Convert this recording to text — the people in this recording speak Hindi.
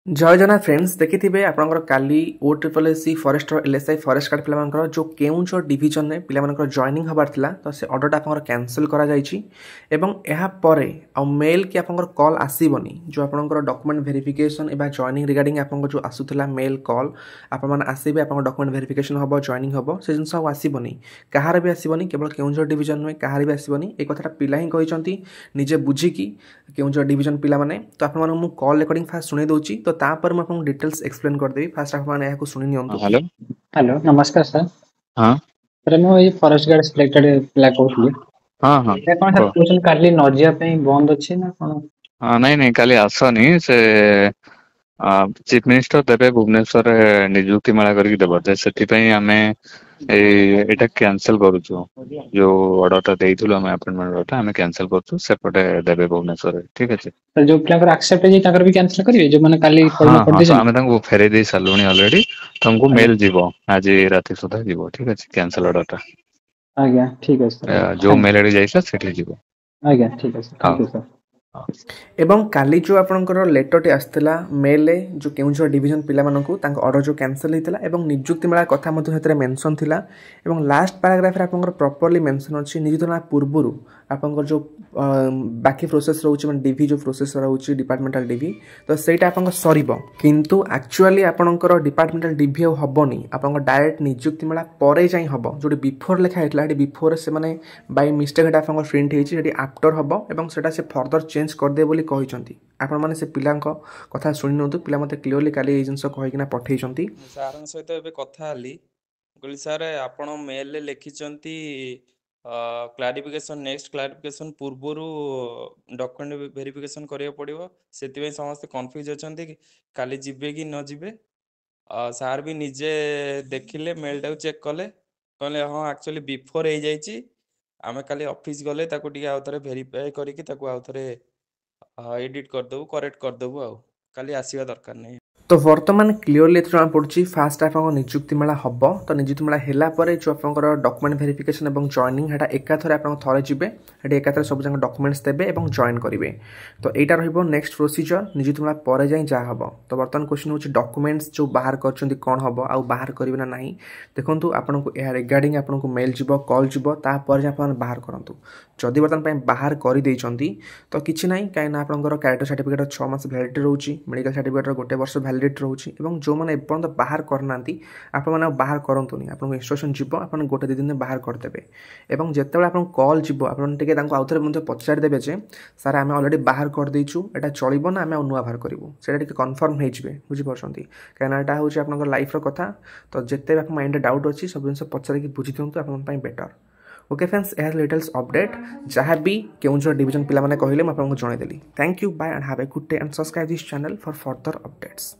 जय जगन्नाथ फ्रेंड्स देखिथिबे आपनकर काली O triple SC forester LSI forest guard पिलामानकर जो केउंझर डिवीजन ने पिलामानकर जॉइनिंग हबार थिला तो से ऑर्डरटा आपनकर कैंसिल करा जायछि एवं एहा परे आ मेल कि आपनकर कॉल आसीबनी जो आपनकर डॉक्यूमेंट वेरिफिकेशन एबा जॉइनिंग रिगार्डिंग आपनकर जो आसुथिला मेल कॉल आपन मान आसीबे आपनकर डॉक्यूमेंट वेरिफिकेशन हबो जॉइनिंग हबो से जिंस आसीबनी कहार भी आसीबनी केवल केउंझर डिवीजन में कहार भी आसीबनी ए कथाटा पिला ही कहिसंती निजे बुझी कि केउंझर डिवीजन पिला माने तो आपन मान मु कॉल रिकॉर्डिंग फास्ट सुने दोची तो तापर मैं आपको डिटेल्स एक्सप्लेन कर देबी फास्ट आप माने याको सुनि नियंतु। हेलो हेलो नमस्कार सर। हाँ सर मु ये फॉरेस्ट गार्ड सिलेक्टेड पिला कहूली। हाँ हाँ ए कोन सर क्वेश्चन काली नजिया पे बंद अछि ना कोन? हाँ नहीं नहीं काली आसनी से चीफ मिनिस्टर देवे भुवनेश्वर निजुक्ति मेला करके देव से आम एटा कैंसिल करूछु जो ऑर्डरटा देइथुलो आम अपॉइंटमेंट ऑर्डरटा आम कैंसिल करूछु सेपटे देवे भुवनेश्वर ठीक अछि। सर जो पिला एक्सेप्ट है ताकर भी कैंसिल करिवे जो माने काली हाँ कर हाँ दे तो आम तांको फेरे दे सालुनी ऑलरेडी तुमको मेल जीवो आज राति सुधा जीवो ठीक अछि कैंसिल ऑर्डरटा आज्ञा ठीक है सर जो मेल आईडी जाइसा सेठी जीवो आज्ञा ठीक है सर थैंक यू सर। एवं काली जो आपनकर लेटरटी आस्थिला मेल जो केउंझर डिवीजन पिला मानकू तांको ऑर्डर जो कैंसिल हेतिला एवं नियुक्ति मेला कथा मधु हेतरे मेंशन थिला एवं लास्ट पैराग्राफ रे आपनकर प्रॉपर्ली मेंशन अछि नियुक्ति मेला पूर्वरु आपनकर जो बाकी प्रोसेस रहउछि मन डीवी जो प्रोसेस रहउछि डिपार्टमेंटल डीवी तो सेटा आपनकर सरीबो किंतु एक्चुअली आपनकर डिपार्टमेंटल डीवी हबोनी आपनकर डायरेक्ट नियुक्ति मेला परे जाई हबो जोडी बिफोर लेखा हेतला एडी बिफोर से माने बाय मिस्टेक एटा आपनकर प्रिंट हेछि एडी आफ्टर हबो एवं सेटा से फर्दर चेंज कर दे बोली कहिसंती आपण माने से पिलांको कथा सुनि नतु पिला मते क्लियरली काली ए जिंस कहिकिना पठेइसंती सारन सहित एबे कथा हली गली सर आपण मेल ले लिखिचंती क्लारिफिकेशन नेक्स्ट क्लारिफिकेशन पूर्वरु डॉक्यूमेंट वेरिफिकेशन करिया पड़िबो सेति समस्त कंफ्यूज अछंती काली जिबे कि न जिबे सार भी निजे देखिले मेल टा चेक कले कहले हां एक्चुअली बिफोर हे जाईची आमे काली ऑफिस गले ताको टिके आउथरे वेरीफाई करिकि ताको आउथरे एडिट कर देबो करेक्ट कर देबो आ काली आसीबा दरकार नहीं। तो वर्तमान क्लियरली जना पड़छि फास्ट आपन नियुक्ति मेला हबो तो नियुक्ति मेला हेला परे जो आपनकर डॉक्यूमेंट वेरिफिकेशन एवं जॉइनिंग हेटा एका थरे आपन थरे जिबे हेटी एका थरे सब जंग डॉक्यूमेंट्स देबे एवं जॉइन करिवे तो एटा रहइबो नेक्स्ट प्रोसीजर नियुक्ति मेला परे जाई जा हबो। तो वर्तमान क्वेश्चन होछि डॉक्यूमेंट्स जो बाहर करछंती कोन हबो आ बाहर करिवे ना नाही देखंतु आपनको ए रिगार्डिंग आपनको मेल जिवो कॉल जिवो ता पर जे आपन बाहर करंतु जदि वर्तमान पय बाहर करि दैछंती तो किछि नाही काई ना आपनकर कैरेक्टर सर्टिफिकेट 6 मास वैलिडिटी रहउछि मेडिकल सर्टिफिकेट गोटे वर्ष वैलिडिटी रहउछि एवं जो माने एपर्यंत बाहर करनांती आपण माने बाहर करंतुनी आपन इंस्ट्रक्शन जिवो आपन गोटे दिन में बाहर कर देबे एवं जेतेबे आपन कॉल जिवो आपन टिके तांको आउथरे मध्ये पचार देबे जे सर आमे ऑलरेडी बाहर कर दैछु एटा चलिबो ना आमे नुवा बाहर करिवो सेटा टिके कंफर्म हे जिवे बुझि परछंती काना एटा होछि आपनकर लाइफ रो कथा तो जेतेबे आपन माइंड डाउट अछि सब जिंस पचार कि बुझि दियंतु आपन पय better. Okay friends as latest update जहाँ भी केउंझर डिवीजन पिला माने कहिले म आपन को जणाई देली। Thank you bye and have a good day and subscribe this channel for further updates.